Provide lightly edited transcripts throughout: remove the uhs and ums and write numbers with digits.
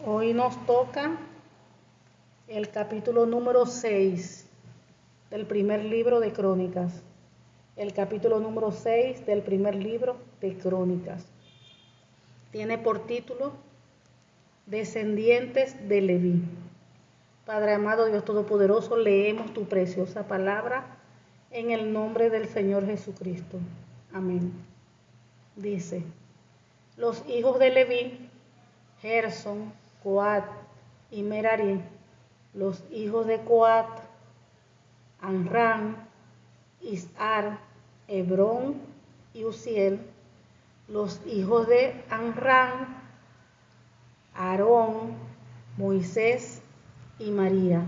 Hoy nos toca el capítulo número 6 del primer libro de Crónicas. El capítulo número 6 del primer libro de Crónicas. Tiene por título Descendientes de Leví. Padre amado, Dios Todopoderoso, leemos tu preciosa palabra en el nombre del Señor Jesucristo. Amén. Dice: los hijos de Leví, Gersón, Coat y Merari. Los hijos de Coat, Amram, Izhar, Hebrón y Uziel. Los hijos de Amram, Aarón, Moisés y María.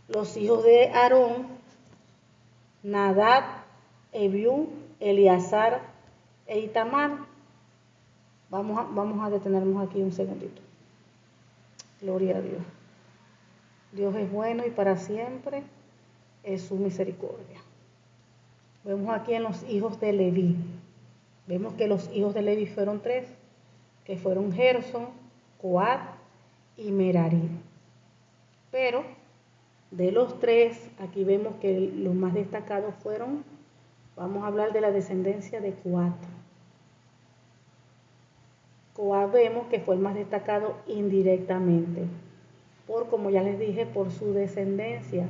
Los hijos de Aarón, Nadab, Abiú, Eleazar e Itamar. Vamos a detenernos aquí un segundito. Gloria a Dios. Dios es bueno y para siempre es su misericordia. Vemos aquí en los hijos de Leví. Vemos que los hijos de Leví fueron tres, que fueron Gersón, Coat y Merari. Pero de los tres, aquí vemos que los más destacados fueron, vamos a hablar de la descendencia de Coat. Coat vemos que fue el más destacado indirectamente, como ya les dije, por su descendencia,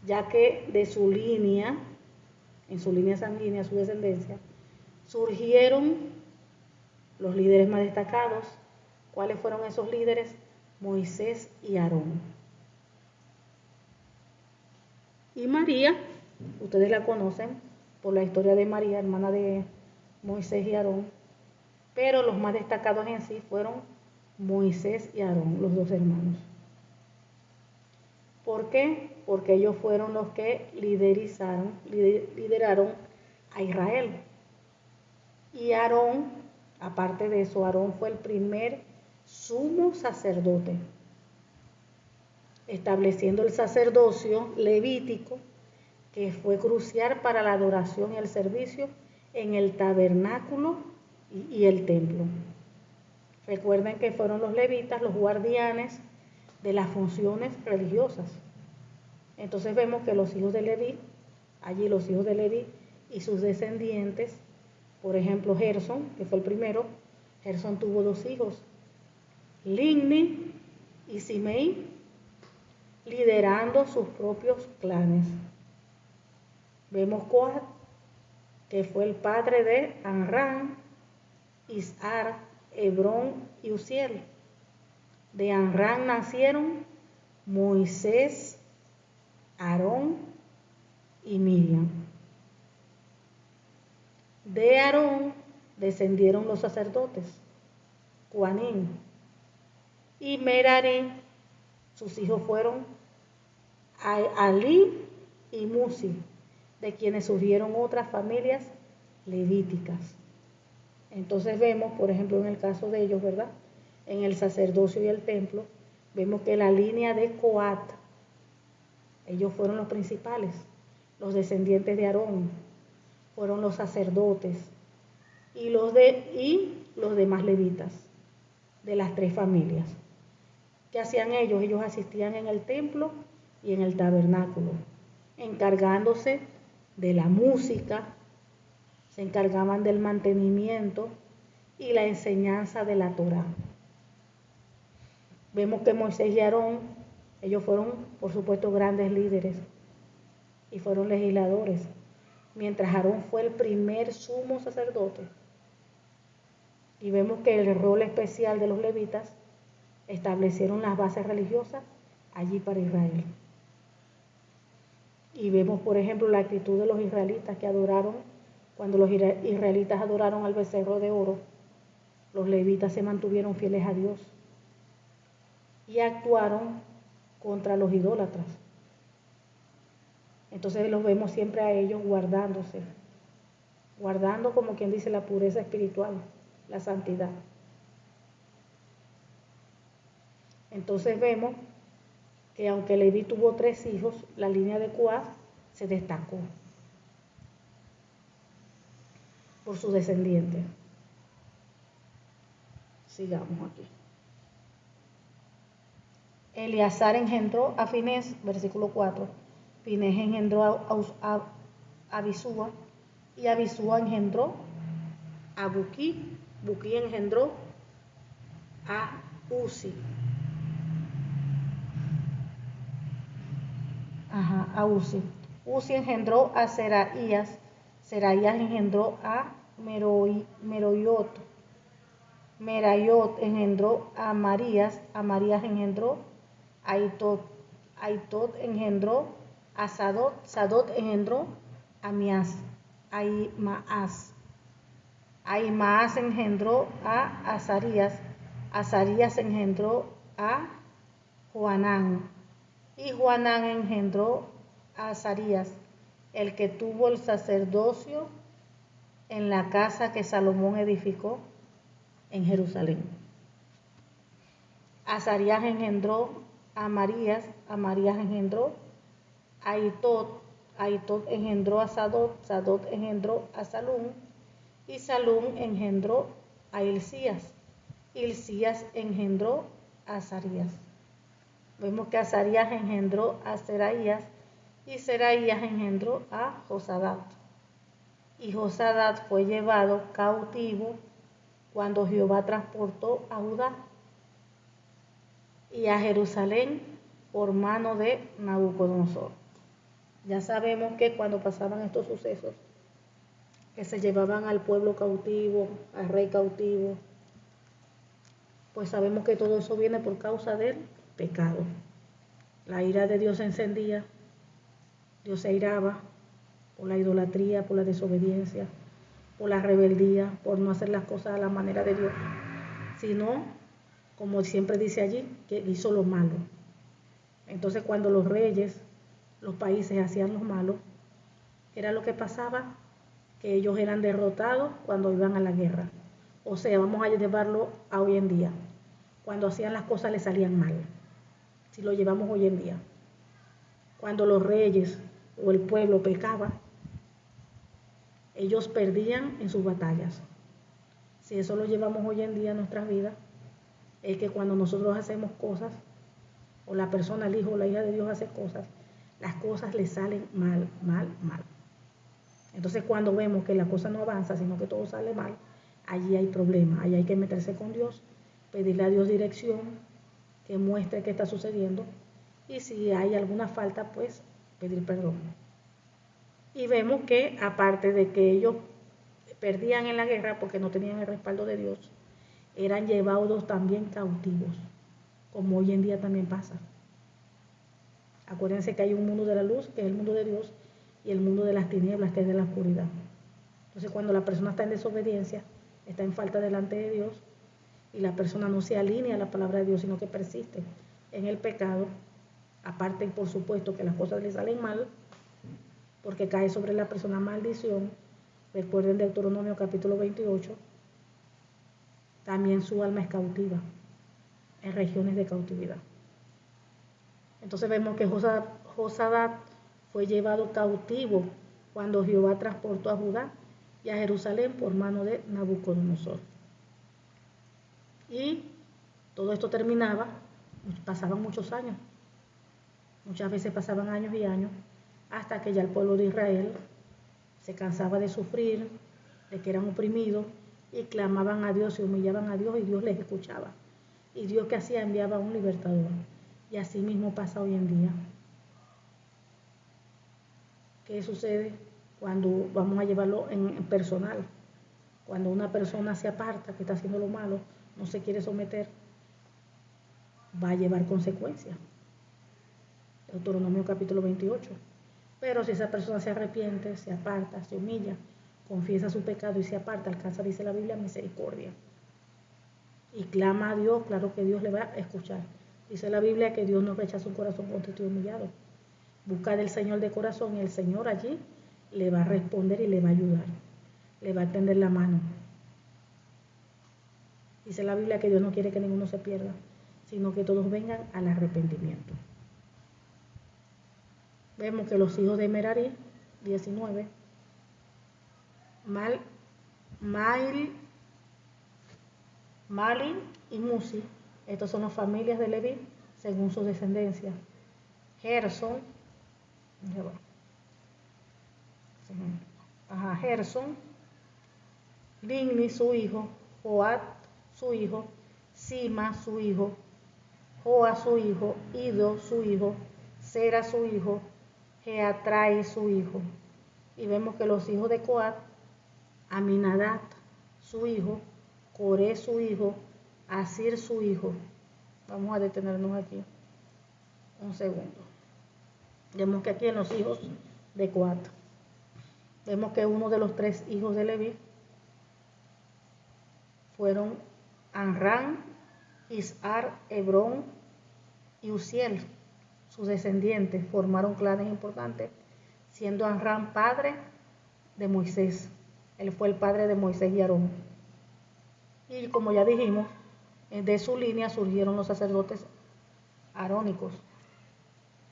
ya que de su línea, en su línea sanguínea, su descendencia, surgieron los líderes más destacados. ¿Cuáles fueron esos líderes? Moisés y Aarón. Y María, ustedes la conocen por la historia de María, hermana de Moisés y Aarón, pero los más destacados en sí fueron Moisés y Aarón, los dos hermanos. ¿Por qué? Porque ellos fueron los que lideraron a Israel. Y Aarón, aparte de eso, Aarón fue el primer sumo sacerdote, estableciendo el sacerdocio levítico, que fue crucial para la adoración y el servicio en el tabernáculo y el templo. Recuerden que fueron los levitas los guardianes de las funciones religiosas. Entonces vemos que los hijos de Leví, allí los hijos de Leví y sus descendientes, por ejemplo Gersón, que fue el primero, Gersón tuvo dos hijos, Libni y Simei, liderando sus propios clanes. Vemos Coat, que fue el padre de Amram, Izhar, Hebrón y Uziel. De Amram nacieron Moisés, Aarón y Miriam. De Aarón descendieron los sacerdotes, Coanim. Y Merari, sus hijos fueron Ali y Musi, de quienes surgieron otras familias levíticas. Entonces vemos, por ejemplo, en el caso de ellos, ¿verdad? En el sacerdocio y el templo, vemos que la línea de Coat, ellos fueron los principales, los descendientes de Aarón, fueron los sacerdotes y los demás levitas de las tres familias. ¿Qué hacían ellos? Ellos asistían en el templo y en el tabernáculo, encargándose de la música, se encargaban del mantenimiento y la enseñanza de la Torá. Vemos que Moisés y Aarón, ellos fueron, por supuesto, grandes líderes y fueron legisladores, mientras Aarón fue el primer sumo sacerdote. Y vemos que el rol especial de los levitas establecieron las bases religiosas allí para Israel. Y vemos, por ejemplo, la actitud de los israelitas que adoraron, cuando los israelitas adoraron al becerro de oro, los levitas se mantuvieron fieles a Dios y actuaron contra los idólatras. Entonces los vemos siempre a ellos guardando, como quien dice, la pureza espiritual, la santidad. Entonces vemos que aunque Leví tuvo tres hijos, la línea de Coat se destacó por sus descendientes. Sigamos aquí. Eleazar engendró a Finés, versículo 4. Finés engendró a Abisúa, y Abisúa engendró a Buquí. Buquí engendró a Uzi. A Uzi. Uzi engendró a Seraías. Seraías engendró a Meroyot. Merayot engendró a Marías. A Marías engendró a Itot. Aitot engendró a Sadot. Sadot engendró a Mias. Aimaas. Aimaas engendró a Azarías. Azarías engendró a Joanán. Y Joanán engendró a Azarías, el que tuvo el sacerdocio en la casa que Salomón edificó en Jerusalén. Azarías engendró a Marías engendró a Itot. Aitot engendró a Sadot. Sadot engendró a Salum, y Salum engendró a Hilcías. Hilcías engendró a Azarías. Vemos que Azarías engendró a Seraías, y Seraías engendró a Josadat. Y Josadat fue llevado cautivo cuando Jehová transportó a Judá y a Jerusalén por mano de Nabucodonosor. Ya sabemos que cuando pasaban estos sucesos, que se llevaban al pueblo cautivo, al rey cautivo, pues sabemos que todo eso viene por causa del pecado. La ira de Dios se encendía, Dios se airaba por la idolatría, por la desobediencia, por la rebeldía, por no hacer las cosas a la manera de Dios, sino, como siempre dice allí, que hizo lo malo. Entonces cuando los reyes, los países hacían lo malo, era lo que pasaba, que ellos eran derrotados cuando iban a la guerra. O sea, vamos a llevarlo a hoy en día. Cuando hacían las cosas les salían mal. Si lo llevamos hoy en día. Cuando los reyes o el pueblo pecaba, ellos perdían en sus batallas. Si eso lo llevamos hoy en día en nuestras vidas, es que cuando nosotros hacemos cosas, o la persona, el hijo o la hija de Dios hace cosas, las cosas le salen mal, mal, mal. Entonces cuando vemos que la cosa no avanza, sino que todo sale mal, allí hay problema, allí hay que meterse con Dios, pedirle a Dios dirección, que muestre qué está sucediendo, y si hay alguna falta, pues pedir perdón. Y vemos que aparte de que ellos perdían en la guerra porque no tenían el respaldo de Dios, eran llevados también cautivos, como hoy en día también pasa. Acuérdense que hay un mundo de la luz, que es el mundo de Dios, y el mundo de las tinieblas, que es de la oscuridad. Entonces cuando la persona está en desobediencia, está en falta delante de Dios, y la persona no se alinea a la palabra de Dios, sino que persiste en el pecado, aparte por supuesto que las cosas le salen mal, porque cae sobre la persona maldición. Recuerden Deuteronomio capítulo 28, también su alma es cautiva, en regiones de cautividad. Entonces vemos que Josadat fue llevado cautivo cuando Jehová transportó a Judá y a Jerusalén por mano de Nabucodonosor. Y todo esto terminaba, pasaban muchos años, muchas veces pasaban años y años, hasta que ya el pueblo de Israel se cansaba de sufrir, de que eran oprimidos, y clamaban a Dios, se humillaban a Dios, y Dios les escuchaba. Y Dios, que hacía, enviaba un libertador. Y así mismo pasa hoy en día. ¿Qué sucede cuando vamos a llevarlo en personal? Cuando una persona se aparta, que está haciendo lo malo, no se quiere someter, va a llevar consecuencias. Deuteronomio capítulo 28. Pero si esa persona se arrepiente, se aparta, se humilla, confiesa su pecado y se aparta, alcanza, dice la Biblia, misericordia. Y clama a Dios, claro que Dios le va a escuchar. Dice la Biblia que Dios no rechaza un corazón contrito y humillado. Busca del Señor de corazón, y el Señor allí le va a responder y le va a ayudar. Le va a tender la mano. Dice la Biblia que Dios no quiere que ninguno se pierda, sino que todos vengan al arrepentimiento. Vemos que los hijos de Merari, 19, Mali y Musi, estos son las familias de Leví, según su descendencia. Gerson, Gerson, Libni su hijo, Joat su hijo, Sima su hijo, Joa su hijo, Ido su hijo, Sera su hijo, Jeatrai su hijo. Y vemos que los hijos de Coat, Aminadab su hijo, Coré su hijo, Asir su hijo. Vamos a detenernos aquí un segundo. Vemos que aquí en los hijos de Coat, vemos que uno de los 3 hijos de Leví fueron Amram, Izhar, Hebrón y Uziel. Sus descendientes formaron clanes importantes, siendo Amram padre de Moisés. Él fue el padre de Moisés y Aarón. Y como ya dijimos, de su línea surgieron los sacerdotes arónicos,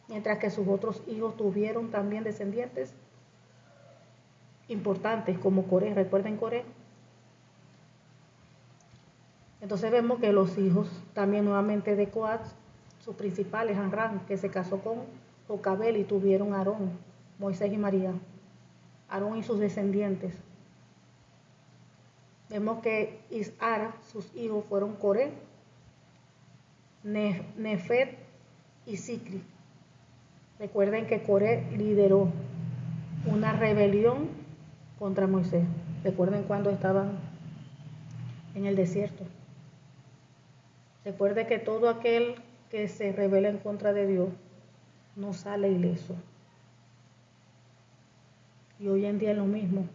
mientras que sus otros hijos tuvieron también descendientes importantes como Coré. ¿Recuerden Coré? Entonces vemos que los hijos también nuevamente de Coat, sus principales, Amram, que se casó con Jocabel y tuvieron a Aarón, Moisés y María. Aarón y sus descendientes. Vemos que Izhar, sus hijos fueron Coré, Nefet y Sicri. Recuerden que Coré lideró una rebelión contra Moisés. Recuerden cuando estaban en el desierto. Recuerde que todo aquel que se rebela en contra de Dios no sale ileso. Y hoy en día es lo mismo.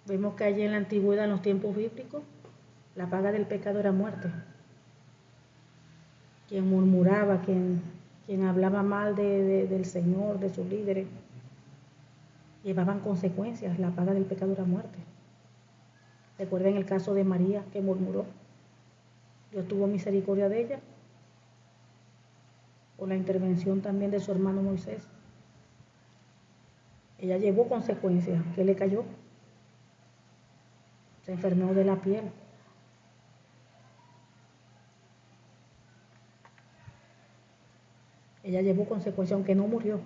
Vemos que allí en la antigüedad, en los tiempos bíblicos, la paga del pecado era muerte. Quien murmuraba, quien hablaba mal del Señor, de sus líderes, llevaban consecuencias. La paga del pecado era muerte. Recuerden el caso de María, que murmuró. Dios tuvo misericordia de ella, por la intervención también de su hermano Moisés. Ella llevó consecuencias. ¿Qué le cayó? Se enfermó de la piel. Ella llevó consecuencias, aunque no murió,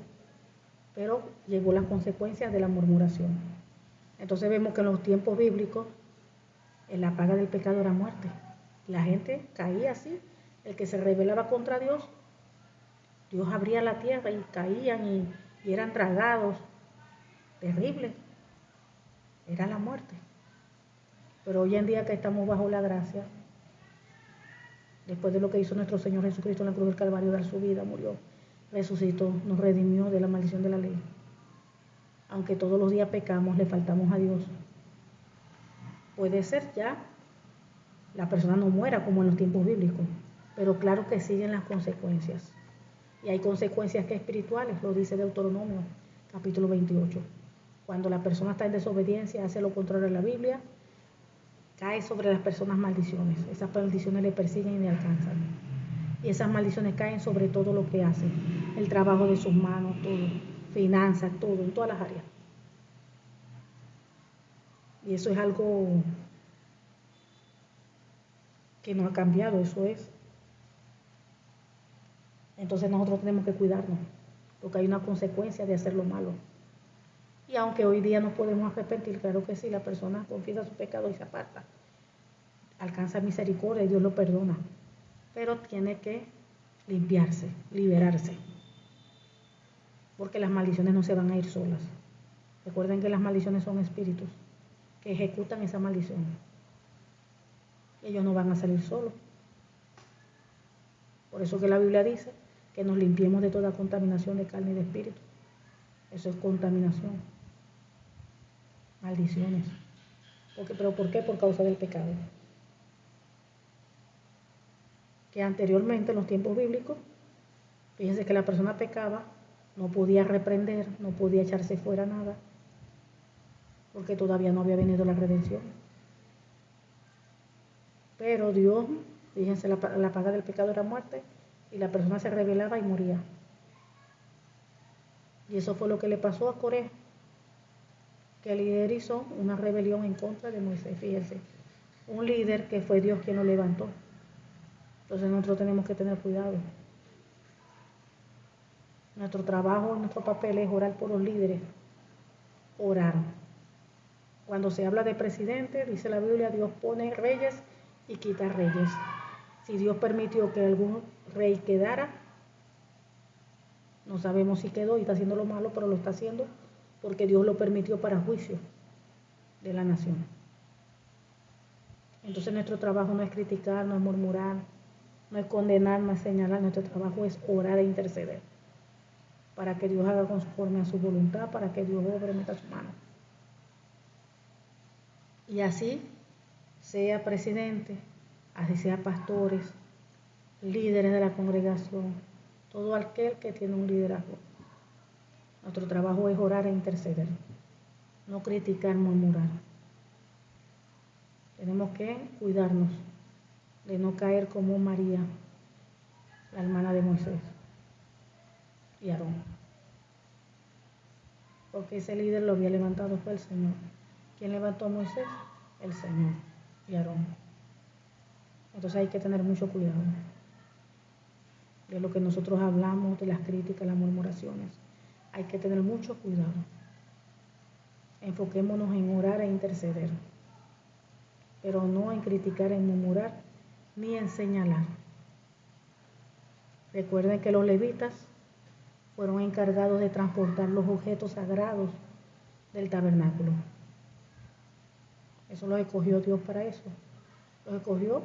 pero llevó las consecuencias de la murmuración. Entonces vemos que en los tiempos bíblicos, la paga del pecado era muerte. La gente caía así. El que se rebelaba contra Dios, Dios abría la tierra y caían y eran tragados. Terrible. Era la muerte. Pero hoy en día que estamos bajo la gracia, después de lo que hizo nuestro Señor Jesucristo en la cruz del Calvario, dar su vida, murió, resucitó, nos redimió de la maldición de la ley. Aunque todos los días pecamos, le faltamos a Dios. Puede ser ya la persona no muera como en los tiempos bíblicos, pero claro que siguen las consecuencias. Y hay consecuencias que espirituales, lo dice Deuteronomio, capítulo 28. Cuando la persona está en desobediencia, hace lo contrario a la Biblia, cae sobre las personas maldiciones. Esas maldiciones le persiguen y le alcanzan. Y esas maldiciones caen sobre todo lo que hace, el trabajo de sus manos, todo, finanzas, todo, en todas las áreas. Y eso es algo que no ha cambiado, eso es. Entonces nosotros tenemos que cuidarnos, porque hay una consecuencia de hacer lo malo. Y aunque hoy día nos podemos arrepentir, claro que sí, la persona confiesa su pecado y se aparta, alcanza misericordia y Dios lo perdona, pero tiene que limpiarse, liberarse, porque las maldiciones no se van a ir solas. Recuerden que las maldiciones son espíritus que ejecutan esa maldición. Ellos no van a salir solos. Por eso que la Biblia dice que nos limpiemos de toda contaminación de carne y de espíritu. Eso es contaminación. Maldiciones. ¿Pero por qué? Por causa del pecado. Que anteriormente, en los tiempos bíblicos, fíjense que la persona pecaba, no podía reprender, no podía echarse fuera nada, porque todavía no había venido la redención. Pero Dios, fíjense, la paga del pecado era muerte, y la persona se rebelaba y moría. Y eso fue lo que le pasó a Coré, que liderizó una rebelión en contra de Moisés. Fíjense, un líder que fue Dios quien lo levantó. Entonces nosotros tenemos que tener cuidado. Nuestro trabajo, nuestro papel es orar por los líderes. Orar. Cuando se habla de presidente, dice la Biblia, Dios pone reyes y quita reyes. Si Dios permitió que algún rey quedara, no sabemos si quedó y está haciendo lo malo, pero lo está haciendo porque Dios lo permitió para juicio de la nación. Entonces nuestro trabajo no es criticar, no es murmurar, no es condenar, no es señalar. Nuestro trabajo es orar e interceder para que Dios haga conforme a su voluntad, para que Dios obre, meta su mano. Y así sea presidente, así sea pastores, líderes de la congregación, todo aquel que tiene un liderazgo. Nuestro trabajo es orar e interceder, no criticar, murmurar. Tenemos que cuidarnos de no caer como María, la hermana de Moisés y Aarón. Porque ese líder lo había levantado fue el Señor. ¿Quién levantó a Moisés? El Señor y Aarón. Entonces hay que tener mucho cuidado de lo que nosotros hablamos, de las críticas, las murmuraciones. Hay que tener mucho cuidado. Enfoquémonos en orar e interceder, pero no en criticar, en murmurar, ni en señalar. Recuerden que los levitas fueron encargados de transportar los objetos sagrados del tabernáculo. Eso lo escogió Dios para eso. Los escogió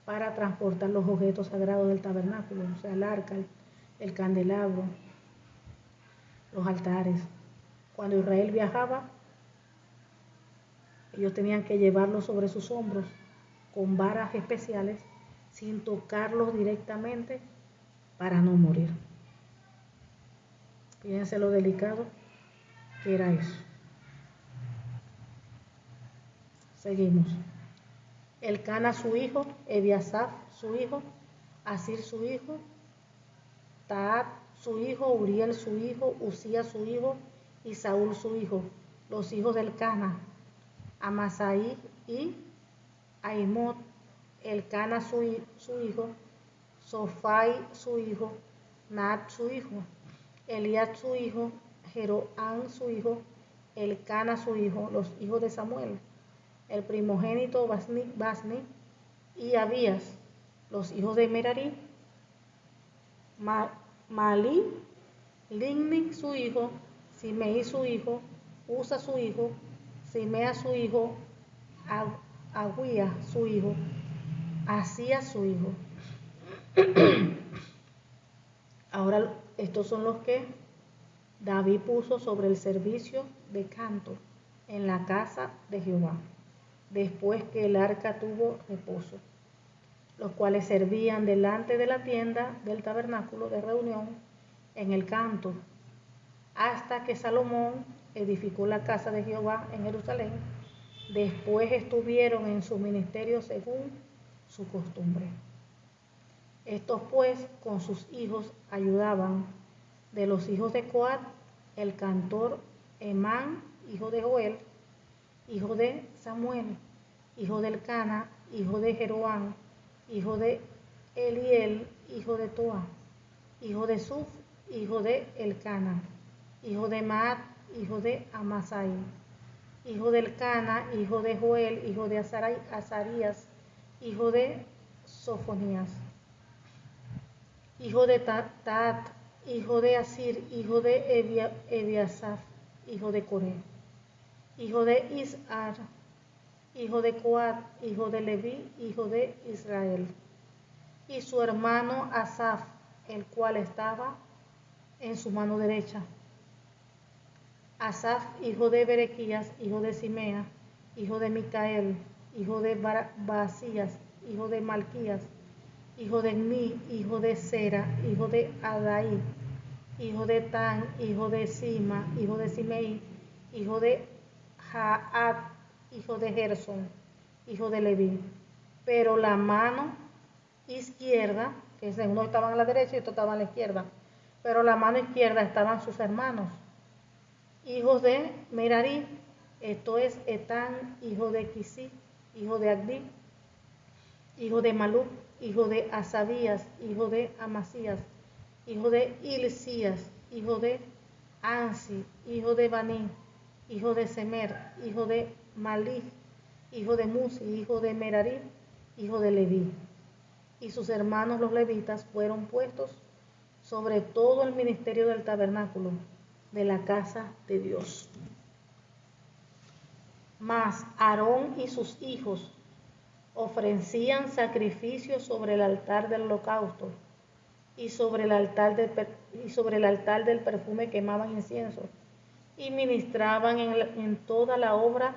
para transportar los objetos sagrados del tabernáculo, o sea, el arca, el candelabro, los altares. Cuando Israel viajaba, ellos tenían que llevarlos sobre sus hombros con varas especiales, sin tocarlos directamente para no morir. Fíjense lo delicado que era eso. Seguimos. Elcana su hijo, Ebiasaf su hijo, Asir su hijo, Taat su hijo, Uriel su hijo, Usías su hijo y Saúl su hijo, los hijos del Elcana, Amasai y Ahimot, Elcana su hijo, Sofai su hijo, Naat su hijo, Eliad su hijo, Jeroán su hijo, Elcana su hijo, los hijos de Samuel, el primogénito Basni y Abías, los hijos de Merari, Malí, Ligni su hijo, Simei su hijo, Usa su hijo, Simea su hijo, Aguía su hijo, Asía su hijo. Ahora estos son los que David puso sobre el servicio de canto en la casa de Jehová, después que el arca tuvo reposo, los cuales servían delante de la tienda del tabernáculo de reunión en el canto, hasta que Salomón edificó la casa de Jehová en Jerusalén. Después estuvieron en su ministerio según su costumbre. Estos pues con sus hijos ayudaban. De los hijos de Coat, el cantor Emán, hijo de Joel, hijo de Samuel, hijo del Cana, hijo de Jeroán, hijo de Eliel, hijo de Toa, hijo de Suf, hijo de Elcana, hijo de Maat, hijo de Amasai, hijo del Cana, hijo de Joel, hijo de Azarías, hijo de Sofonías, hijo de Taat, hijo de Asir, hijo de Ebiasaf, hijo de Coré, hijo de Isar, hijo de Coat, hijo de Leví, hijo de Israel, y su hermano Asaf, el cual estaba en su mano derecha. Asaf, hijo de Berequías, hijo de Simea, hijo de Micael, hijo de Basías, hijo de Malquías, hijo de Enmi, hijo de Sera, hijo de Adai, hijo de Tan, hijo de Sima, hijo de Simei, hijo de Jaat, hijo de Gerson, hijo de Leví. Pero la mano izquierda, que uno estaba a la derecha y otro estaba a la izquierda, pero la mano izquierda estaban sus hermanos, hijos de Merari, esto es Etán, hijo de Quisí, hijo de Agdi, hijo de Maluk, hijo de Asabías, hijo de Amasías, hijo de Hilcías, hijo de Ansi, hijo de Baní, hijo de Semer, hijo de Malí, hijo de Musi, hijo de Merari, hijo de Leví. Y sus hermanos los levitas fueron puestos sobre todo el ministerio del tabernáculo de la casa de Dios. Mas Aarón y sus hijos ofrecían sacrificios sobre el altar del holocausto y sobre el altar del perfume quemaban incienso y ministraban en toda la obra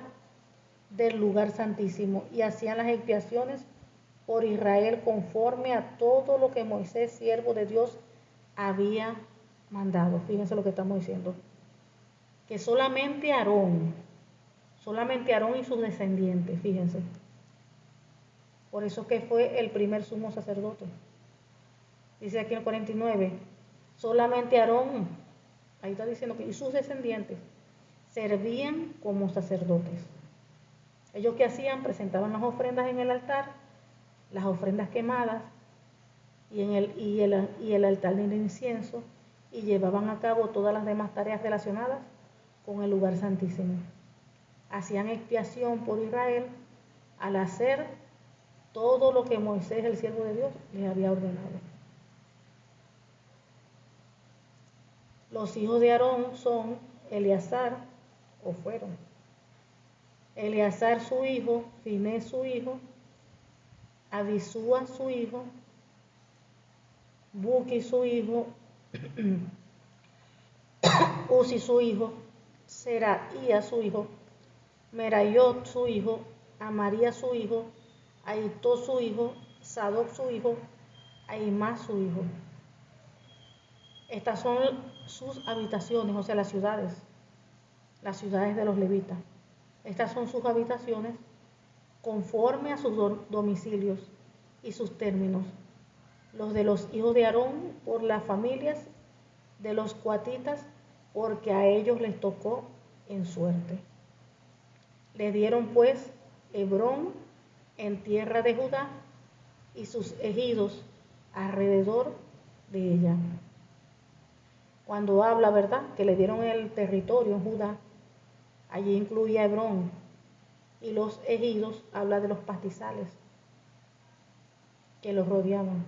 del lugar santísimo y hacían las expiaciones por Israel conforme a todo lo que Moisés, siervo de Dios, había mandado. Fíjense lo que estamos diciendo. Que solamente Aarón y sus descendientes, fíjense. Por eso que fue el primer sumo sacerdote. Dice aquí en el 49, solamente Aarón, ahí está diciendo que y sus descendientes servían como sacerdotes. Ellos que hacían, presentaban las ofrendas en el altar, las ofrendas quemadas y el altar del incienso, y llevaban a cabo todas las demás tareas relacionadas con el lugar santísimo. Hacían expiación por Israel al hacer todo lo que Moisés, el siervo de Dios, les había ordenado. Los hijos de Aarón son Eleazar, o fueron Eleazar su hijo, Finés su hijo, Abisúa su hijo, Buki su hijo, Uzi su hijo, Seraía su hijo, Merayot su hijo, Amaría su hijo, Ahitó su hijo, Sadoc su hijo, Ahimás su hijo. Estas son sus habitaciones, o sea, las ciudades de los levitas. Estas son sus habitaciones conforme a sus domicilios y sus términos. Los de los hijos de Aarón por las familias de los coatitas, porque a ellos les tocó en suerte. Le dieron pues Hebrón en tierra de Judá y sus ejidos alrededor de ella. Cuando habla, ¿verdad?, que le dieron el territorio en Judá, allí incluía Hebrón, y los ejidos habla de los pastizales que los rodeaban.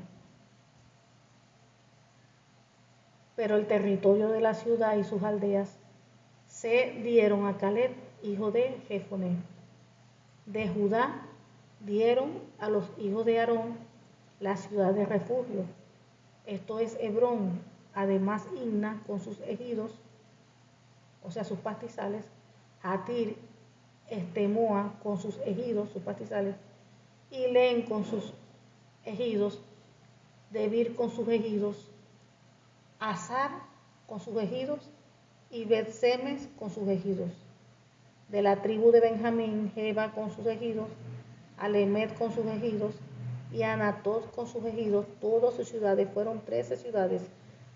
Pero el territorio de la ciudad y sus aldeas se dieron a Caleb, hijo de Jefoné. De Judá dieron a los hijos de Aarón la ciudad de refugio, esto es Hebrón, además Imna con sus ejidos, o sea, sus pastizales, Hatir, Estemoa con sus ejidos, sus pastizales, Ilén con sus ejidos, Debir con sus ejidos, Azar con sus ejidos y Bet-Semes con sus ejidos. De la tribu de Benjamín, Jeba con sus ejidos, Alemet con sus ejidos y Anatot con sus ejidos. Todas sus ciudades fueron 13 ciudades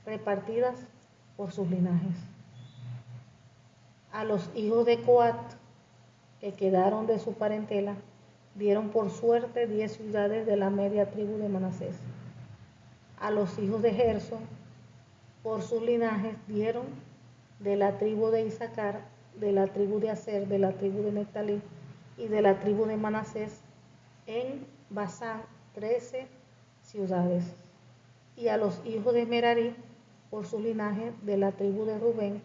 repartidas por sus linajes. A los hijos de Coat, que quedaron de su parentela, dieron por suerte 10 ciudades de la media tribu de Manasés. A los hijos de Gerson, por sus linajes, dieron de la tribu de Isaacar, de la tribu de Aser, de la tribu de Neftalí y de la tribu de Manasés en Basán 13 ciudades. Y a los hijos de Merari, por su linaje, de la tribu de Rubén,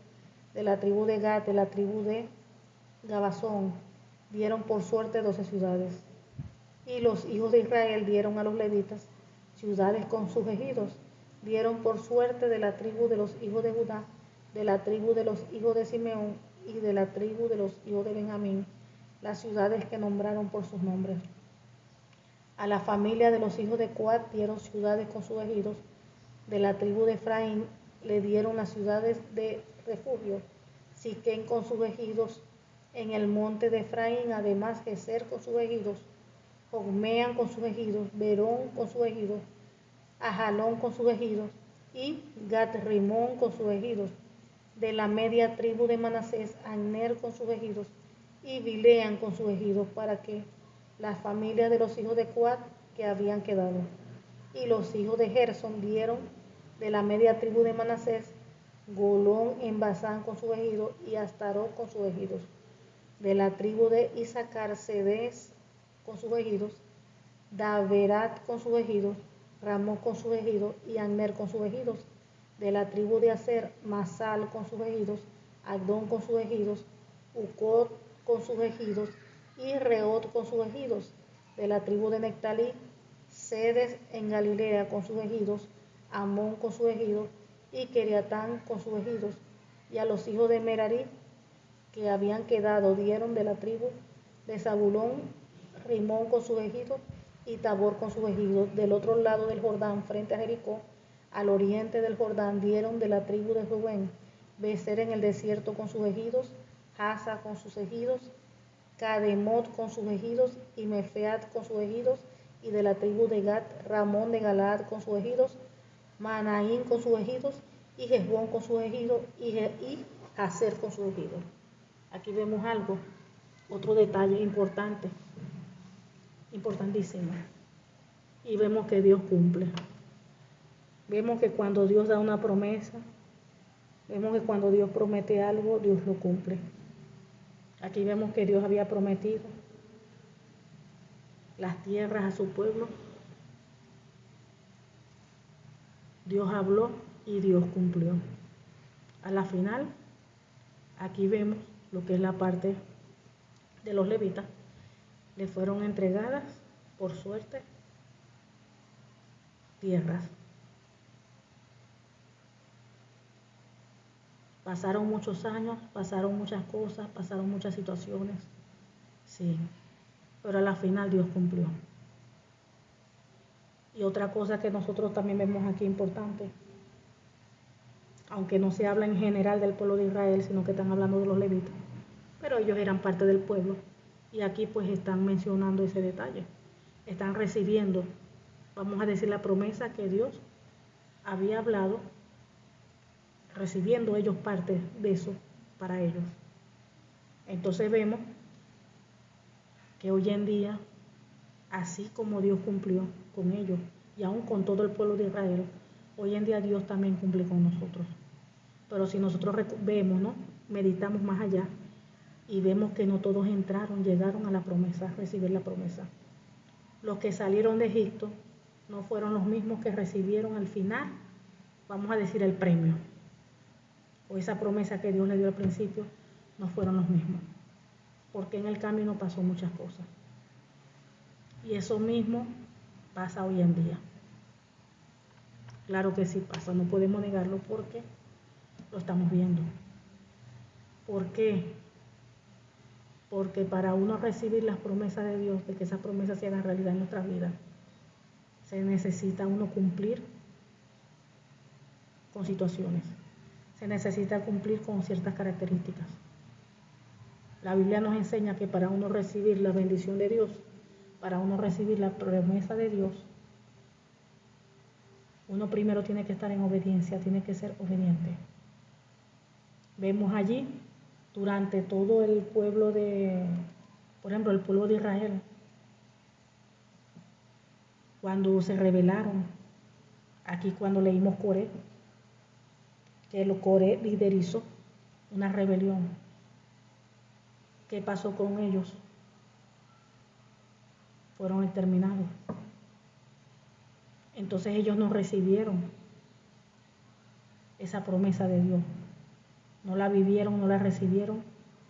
de la tribu de Gad, de la tribu de Gabazón, dieron por suerte 12 ciudades. Y los hijos de Israel dieron a los levitas ciudades con sus ejidos. Dieron por suerte de la tribu de los hijos de Judá, de la tribu de los hijos de Simeón y de la tribu de los hijos de Benjamín, las ciudades que nombraron por sus nombres. A la familia de los hijos de Coat dieron ciudades con sus ejidos. De la tribu de Efraín le dieron las ciudades de refugio, Siquén con sus ejidos en el monte de Efraín, además Geser con sus ejidos, Jogmeam con sus ejidos, Verón con sus ejidos, Ajalón con sus ejidos y Gat-Rimón con sus ejidos. De la media tribu de Manasés, Agner con sus ejidos y Bileam con sus ejidos, para que las familias de los hijos de Coat que habían quedado. Y los hijos de Gerson dieron De la media tribu de Manasés, Golón en Basán con sus ejidos y Astarot con sus ejidos. De la tribu de Isaacar, Cedés con sus ejidos, Daverat con sus ejidos, Ramón con sus ejidos y Agner con sus ejidos. De la tribu de Aser, Masal con sus ejidos, Agdón con sus ejidos, Ucot con sus ejidos y Reot con sus ejidos. De la tribu de Nectalí, Cedes en Galilea con sus ejidos, Amón con sus ejidos y Keriatán con sus ejidos. Y a los hijos de Merari que habían quedado dieron de la tribu de Zabulón, Rimón con sus ejidos y Tabor con sus ejidos. Del otro lado del Jordán, frente a Jericó, al oriente del Jordán, dieron de la tribu de Rubén, Becer en el desierto con sus ejidos, Hasa con sus ejidos, Cademot con sus ejidos y Mefeat con sus ejidos. Y de la tribu de Gad, Ramón de Galaad con sus ejidos, Manaín con sus ejidos y Hezbón con sus ejidos y Hazer con sus ejidos. Aquí vemos algo, otro detalle importante, importantísimo. Y vemos que Dios cumple. Vemos que cuando Dios da una promesa, vemos que cuando Dios promete algo, Dios lo cumple. Aquí vemos que Dios había prometido las tierras a su pueblo. Dios habló y Dios cumplió. A la final, aquí vemos lo que es la parte de los levitas. Le fueron entregadas, por suerte, tierras. Pasaron muchos años, pasaron muchas cosas, pasaron muchas situaciones, sí, pero a la final Dios cumplió. Y otra cosa que nosotros también vemos aquí importante, aunque no se habla en general del pueblo de Israel, sino que están hablando de los levitas, pero ellos eran parte del pueblo, y aquí pues están mencionando ese detalle, están recibiendo, vamos a decir, la promesa que Dios había hablado, recibiendo ellos parte de eso para ellos. Entonces vemos que hoy en día, así como Dios cumplió con ellos y aún con todo el pueblo de Israel, hoy en día Dios también cumple con nosotros. Pero si nosotros vemos, ¿no? Meditamos más allá y vemos que no todos entraron, llegaron a la promesa, a recibir la promesa. Los que salieron de Egipto no fueron los mismos que recibieron al final, vamos a decir, el premio. O esa promesa que Dios le dio al principio, no fueron los mismos. Porque en el camino pasó muchas cosas. Y eso mismo pasa hoy en día. Claro que sí pasa, no podemos negarlo porque lo estamos viendo. ¿Por qué? Porque para uno recibir las promesas de Dios, de que esas promesas se hagan realidad en nuestra vida, se necesita uno cumplir con situaciones. Se necesita cumplir con ciertas características. La Biblia nos enseña que para uno recibir la bendición de Dios, para uno recibir la promesa de Dios, uno primero tiene que estar en obediencia, tiene que ser obediente. Vemos allí, durante todo el pueblo por ejemplo, el pueblo de Israel, cuando se rebelaron, aquí cuando leímos Coré, que Coré liderizó una rebelión. ¿Qué pasó con ellos? Fueron exterminados. Entonces ellos no recibieron esa promesa de Dios. No la vivieron, no la recibieron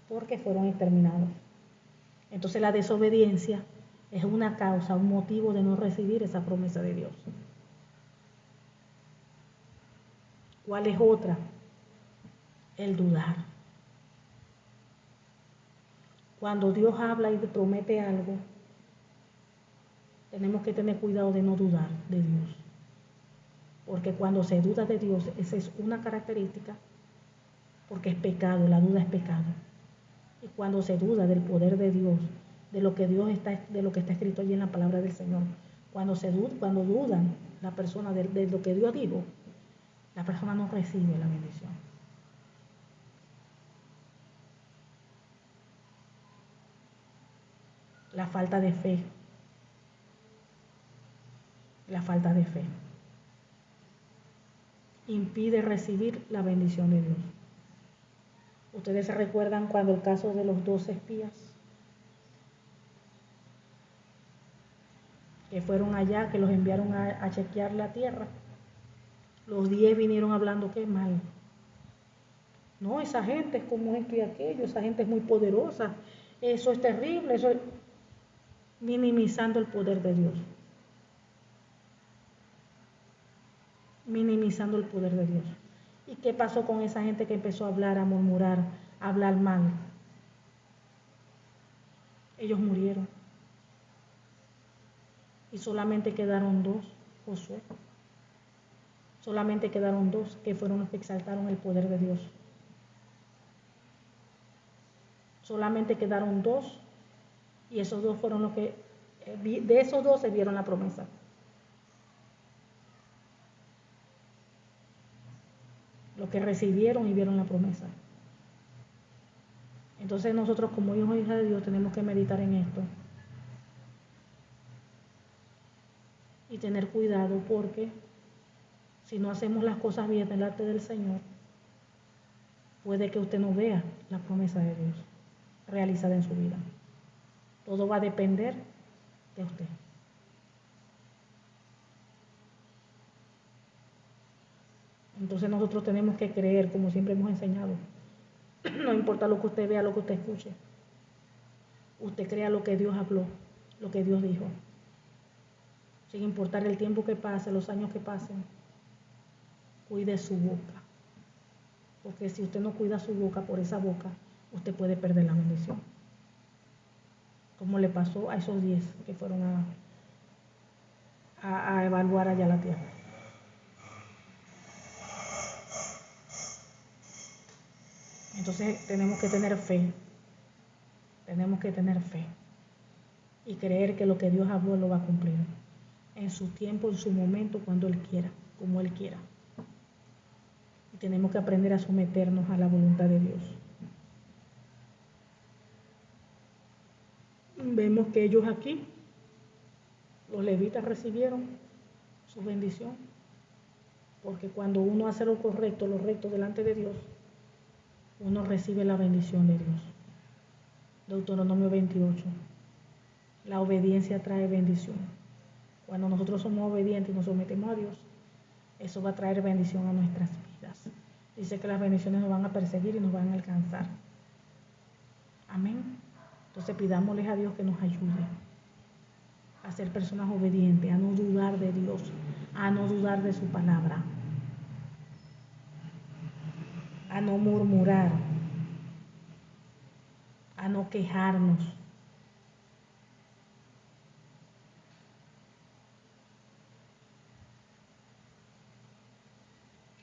porque fueron exterminados. Entonces la desobediencia es una causa, un motivo de no recibir esa promesa de Dios. ¿Cuál es otra? El dudar. Cuando Dios habla y promete algo, tenemos que tener cuidado de no dudar de Dios. Porque cuando se duda de Dios, esa es una característica, porque es pecado, la duda es pecado. Y cuando se duda del poder de Dios, de lo que de lo que está escrito allí en la palabra del Señor, cuando dudan la persona de lo que Dios dijo, la persona no recibe la bendición. La falta de fe. La falta de fe. impide recibir la bendición de Dios. Ustedes se recuerdan cuando el caso de los 12 espías que fueron allá, que los enviaron a chequear la tierra. Los 10 vinieron hablando que mal. No, esa gente es como esto y aquello, esa gente es muy poderosa, eso es terrible, eso es minimizando el poder de Dios. Minimizando el poder de Dios. ¿Y qué pasó con esa gente que empezó a hablar, a murmurar, a hablar mal? Ellos murieron. Y solamente quedaron 2, Josué. Solamente quedaron 2 que fueron los que exaltaron el poder de Dios. Solamente quedaron 2 y esos 2 fueron los que, de esos 2 se vieron la promesa. Los que recibieron y vieron la promesa. Entonces nosotros como hijos e hijas de Dios tenemos que meditar en esto y tener cuidado, porque si no hacemos las cosas bien delante del Señor, puede que usted no vea la promesa de Dios realizada en su vida. Todo va a depender de usted. Entonces nosotros tenemos que creer, como siempre hemos enseñado. No importa lo que usted vea, lo que usted escuche. Usted crea lo que Dios habló, lo que Dios dijo. Sin importar el tiempo que pase, los años que pasen, cuide su boca. Porque si usted no cuida su boca, por esa boca, usted puede perder la bendición. Como le pasó a esos 10 que fueron a evaluar allá la tierra. Entonces tenemos que tener fe. Tenemos que tener fe. Y creer que lo que Dios habló lo va a cumplir. En su tiempo, en su momento, cuando Él quiera, como Él quiera. Y tenemos que aprender a someternos a la voluntad de Dios. Vemos que ellos aquí, los levitas, recibieron su bendición. Porque cuando uno hace lo correcto, lo recto delante de Dios, uno recibe la bendición de Dios. Deuteronomio 28. La obediencia trae bendición. Cuando nosotros somos obedientes y nos sometemos a Dios, eso va a traer bendición a nuestras vidas. Dice que las bendiciones nos van a perseguir y nos van a alcanzar. Amén. Entonces pidámosles a Dios que nos ayude a ser personas obedientes, a no dudar de Dios, a no dudar de su palabra, a no murmurar, a no quejarnos.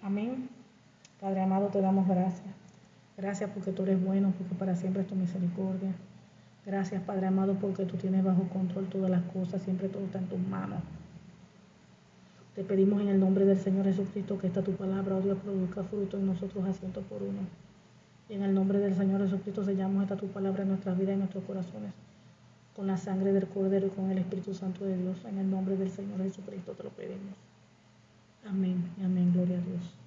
Amén. Padre amado, te damos gracias. Gracias porque tú eres bueno, porque para siempre es tu misericordia. Gracias, Padre amado, porque tú tienes bajo control todas las cosas, siempre todo está en tus manos. Te pedimos en el nombre del Señor Jesucristo que esta tu palabra, oh Dios, produzca fruto en nosotros a 100 por 1. Y en el nombre del Señor Jesucristo sellamos esta tu palabra en nuestras vidas y en nuestros corazones, con la sangre del Cordero y con el Espíritu Santo de Dios. En el nombre del Señor Jesucristo te lo pedimos. Amén y amén. Gloria a Dios.